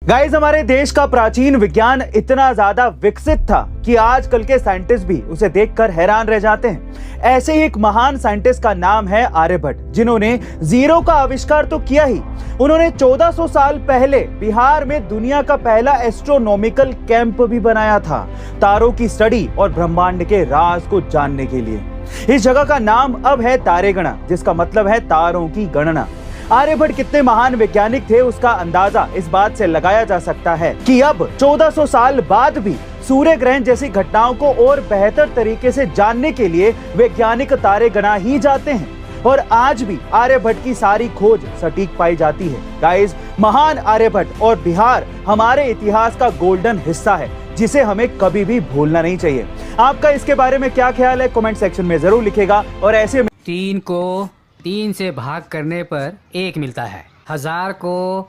Guys, हमारे देश का प्राचीन विज्ञान इतना ज्यादा विकसित था कि आजकल के साइंटिस्ट भी उसे देखकर हैरान रह जाते हैं। ऐसे ही एक महान साइंटिस्ट का नाम है आर्यभट्ट, जिन्होंने जीरो का आविष्कार तो किया ही, उन्होंने 1400 साल पहले बिहार में दुनिया का पहला एस्ट्रोनॉमिकल कैंप भी बनाया था, तारों की स्टडी और ब्रह्मांड के राज को जानने के लिए। इस जगह का नाम अब है तारेगणा, जिसका मतलब है तारों की गणना। आर्यभट्ट कितने महान वैज्ञानिक थे, उसका अंदाजा इस बात से लगाया जा सकता है कि अब 1400 साल बाद भी सूर्य ग्रहण जैसी घटनाओं को और बेहतर तरीके से जानने के लिए वैज्ञानिक तारे गणा ही जाते हैं और आज भी आर्यभट्ट की सारी खोज सटीक पाई जाती है। गाइस, महान आर्यभट्ट और बिहार हमारे इतिहास का गोल्डन हिस्सा है, जिसे हमें कभी भी भूलना नहीं चाहिए। आपका इसके बारे में क्या ख्याल है, कमेंट सेक्शन में जरूर लिखेगा। और ऐसे 3 को 3 से भाग करने पर 1 मिलता है, 1000 को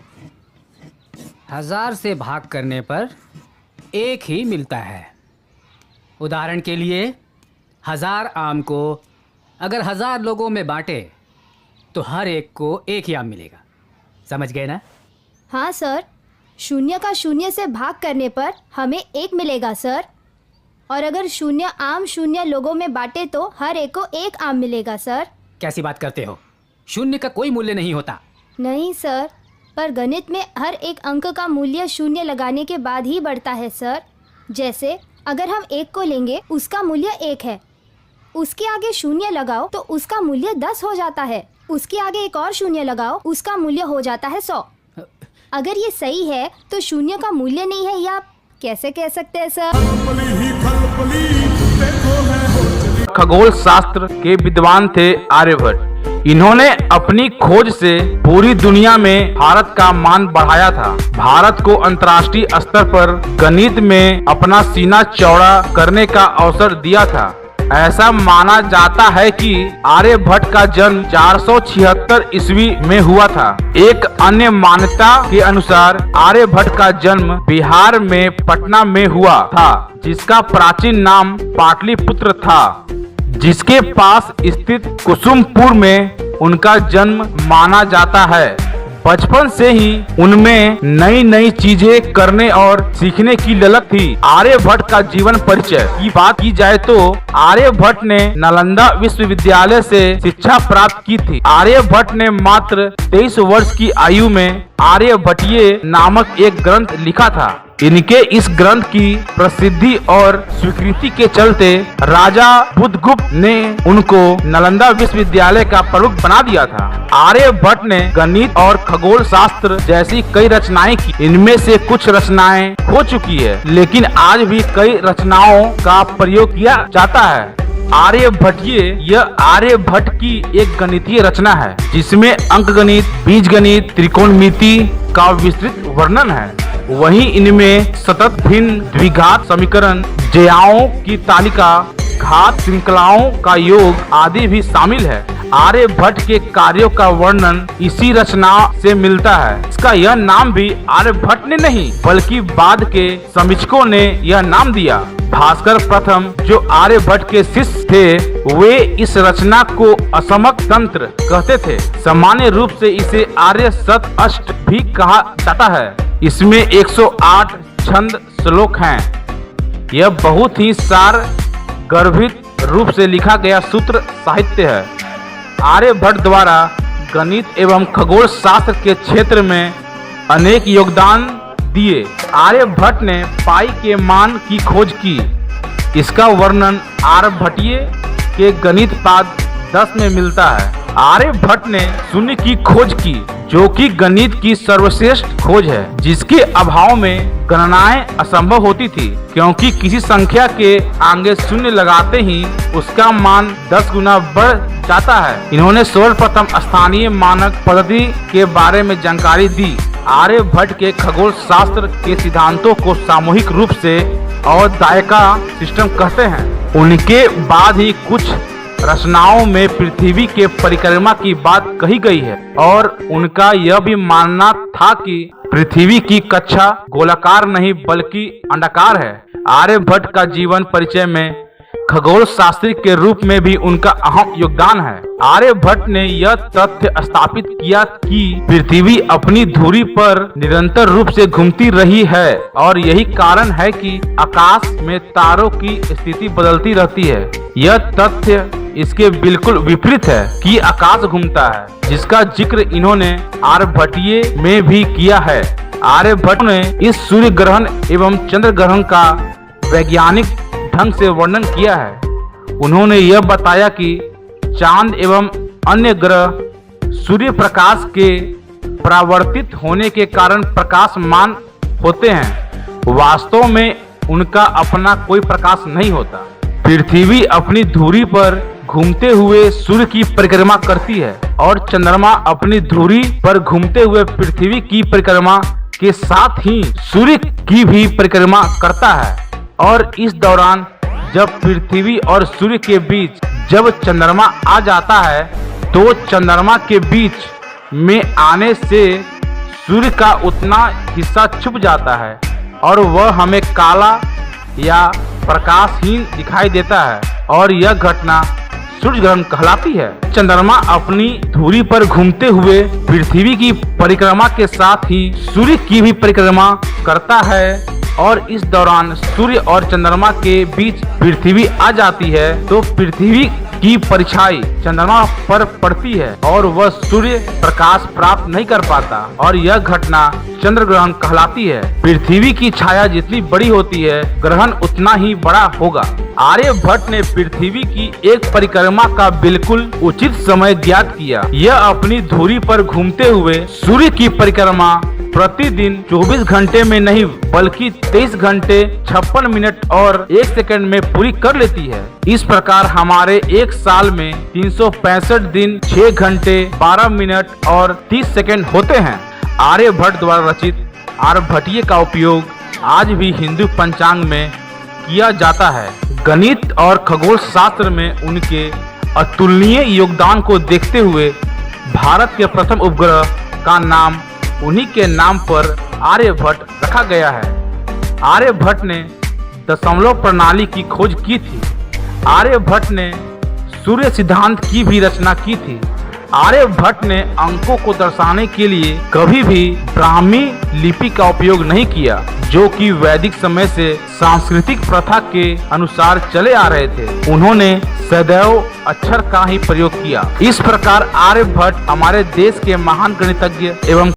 1000 से भाग करने पर 1 ही मिलता है। उदाहरण के लिए 1000 आम को अगर 1000 लोगों में बांटे तो हर एक को 1 ही आम मिलेगा। समझ गए ना? हाँ सर, 0 का 0 से भाग करने पर हमें 1 मिलेगा सर। और अगर 0 आम 0 लोगों में बांटे तो हर एक को 1 आम मिलेगा सर। कैसी बात करते हो? 0 का कोई मूल्य नहीं होता। नहीं सर, पर गणित में हर एक अंक का मूल्य 0 लगाने के बाद ही बढ़ता है सर। जैसे अगर हम 1 को लेंगे, उसका मूल्य 1 है, उसके आगे 0 लगाओ तो उसका मूल्य 10 हो जाता है, उसके आगे एक और 0 लगाओ, उसका मूल्य हो जाता है 100। अगर ये सही है तो 0 का मूल्य नहीं है, या कैसे कह सकते हैं सर? खगोल शास्त्र के विद्वान थे आर्यभट्ट। इन्होंने अपनी खोज से पूरी दुनिया में भारत का मान बढ़ाया था। भारत को अंतर्राष्ट्रीय स्तर पर गणित में अपना सीना चौड़ा करने का अवसर दिया था। ऐसा माना जाता है कि आर्यभट्ट का जन्म 476 ईस्वी में हुआ था। एक अन्य मान्यता के अनुसार आर्यभट्ट का जन्म बिहार में पटना में हुआ था, जिसका प्राचीन नाम पाटलिपुत्र था, जिसके पास स्थित कुसुमपुर में उनका जन्म माना जाता है। बचपन से ही उनमें नई नई चीजें करने और सीखने की ललक थी। आर्यभट्ट का जीवन परिचय की बात की जाए तो आर्यभट्ट ने नालंदा विश्वविद्यालय से शिक्षा प्राप्त की थी। आर्यभट्ट ने मात्र 23 वर्ष की आयु में आर्यभट्टीय नामक एक ग्रंथ लिखा था। इनके इस ग्रंथ की प्रसिद्धि और स्वीकृति के चलते राजा बुद्धगुप्त ने उनको नालंदा विश्वविद्यालय का प्रमुख बना दिया था। आर्यभट्ट ने गणित और खगोल शास्त्र जैसी कई रचनाएं की। इनमें से कुछ रचनाएं हो चुकी है, लेकिन आज भी कई रचनाओं का प्रयोग किया जाता है। आर्यभट्टीय यह आर्यभट्ट की एक गणितीय रचना है, जिसमें अंकगणित, बीजगणित, त्रिकोणमिति का विस्तृत वर्णन है। वहीं इनमें सतत भिन्न द्विघात समीकरण, ज्याओं की तालिका, घात श्रृंखलाओं का योग आदि भी शामिल है। आर्यभट्ट के कार्यों का वर्णन इसी रचना से मिलता है। इसका यह नाम भी आर्यभट्ट ने नहीं, बल्कि बाद के समीक्षकों ने यह नाम दिया। भास्कर प्रथम, जो आर्यभट्ट के शिष्य थे, वे इस रचना को असमक तंत्र कहते थे। सामान्य रूप से इसे आर्य शत अष्ट भी कहा जाता है। इसमें 108 छंद श्लोक हैं। यह बहुत ही सार गर्भित रूप से लिखा गया सूत्र साहित्य है। आर्यभट्ट द्वारा गणित एवं खगोल शास्त्र के क्षेत्र में अनेक योगदान दिए। आर्यभट्ट ने पाई के मान की खोज की। इसका वर्णन आर्यभट्टीय के गणित पाद 10 में मिलता है। आर्यभट्ट ने शून्य की खोज की, जो कि गणित की सर्वश्रेष्ठ खोज है, जिसके अभाव में गणनाएं असंभव होती थी, क्योंकि किसी संख्या के आगे शून्य लगाते ही उसका मान 10 गुना बढ़ जाता है। इन्होंने सर्वप्रथम स्थानीय मानक पद्धति के बारे में जानकारी दी। आर्यभट्ट के खगोल शास्त्र के सिद्धांतों को सामूहिक रूप से औदायका सिस्टम कहते हैं। उनके बाद ही कुछ रचनाओं में पृथ्वी के परिक्रमा की बात कही गई है, और उनका यह भी मानना था कि पृथ्वी की कक्षा गोलाकार नहीं बल्कि अंडाकार है। आर्यभट्ट का जीवन परिचय में खगोल शास्त्री के रूप में भी उनका अहम योगदान है। आर्यभट्ट ने यह तथ्य स्थापित किया कि पृथ्वी अपनी धुरी पर निरंतर रूप से घूमती रही है और यही कारण है कि आकाश में तारों की स्थिति बदलती रहती है। यह तथ्य इसके बिल्कुल विपरीत है कि आकाश घूमता है, जिसका जिक्र इन्होंने आर्यभट्टीय में भी किया है। आर्यभट्ट ने इस सूर्य ग्रहण एवं चंद्र ग्रहण का वैज्ञानिक ढंग से वर्णन किया है। उन्होंने यह बताया कि चांद एवं अन्य ग्रह सूर्य प्रकाश के परावर्तित होने के कारण प्रकाशमान होते हैं। वास्तव में उनका अपना कोई प्रकाश नहीं होता। पृथ्वी अपनी धुरी पर घूमते हुए सूर्य की परिक्रमा करती है और चंद्रमा अपनी धुरी पर घूमते हुए पृथ्वी की परिक्रमा के साथ ही सूर्य की भी परिक्रमा करता है। और इस दौरान जब पृथ्वी और सूर्य के बीच जब चंद्रमा आ जाता है तो चंद्रमा के बीच में आने से सूर्य का उतना हिस्सा छुप जाता है और वह हमें काला या प्रकाशहीन दिखाई देता है और यह घटना सूर्य ग्रहण कहलाती है। चंद्रमा अपनी धुरी पर घूमते हुए पृथ्वी की परिक्रमा के साथ ही सूर्य की भी परिक्रमा करता है और इस दौरान सूर्य और चंद्रमा के बीच पृथ्वी आ जाती है तो पृथ्वी की परछाई चंद्रमा पर पड़ती है और वह सूर्य प्रकाश प्राप्त नहीं कर पाता और यह घटना चंद्र ग्रहण कहलाती है। पृथ्वी की छाया जितनी बड़ी होती है ग्रहण उतना ही बड़ा होगा। आर्यभट्ट ने पृथ्वी की एक परिक्रमा का बिल्कुल उचित समय ज्ञात किया। यह अपनी धुरी पर घूमते हुए सूर्य की परिक्रमा प्रतिदिन 24 घंटे में नहीं बल्कि 23 घंटे 56 मिनट और 1 सेकंड में पूरी कर लेती है। इस प्रकार हमारे एक साल में 365 दिन 6 घंटे 12 मिनट और 30 सेकंड होते हैं। आर्यभट्ट द्वारा रचित आर्यभट्टीय का उपयोग आज भी हिंदू पंचांग में किया जाता है। गणित और खगोल शास्त्र में उनके अतुलनीय योगदान को देखते हुए भारत के प्रथम उपग्रह का नाम उन्हीं के नाम पर आर्यभट्ट रखा गया है। आर्यभट्ट ने दशमलव प्रणाली की खोज की थी। आर्यभट्ट ने सूर्य सिद्धांत की भी रचना की थी। आर्यभट्ट ने अंकों को दर्शाने के लिए कभी भी ब्राह्मी लिपि का उपयोग नहीं किया, जो कि वैदिक समय से सांस्कृतिक प्रथा के अनुसार चले आ रहे थे। उन्होंने सदैव अक्षर का ही प्रयोग किया। इस प्रकार आर्यभट्ट हमारे देश के महान गणितज्ञ एवं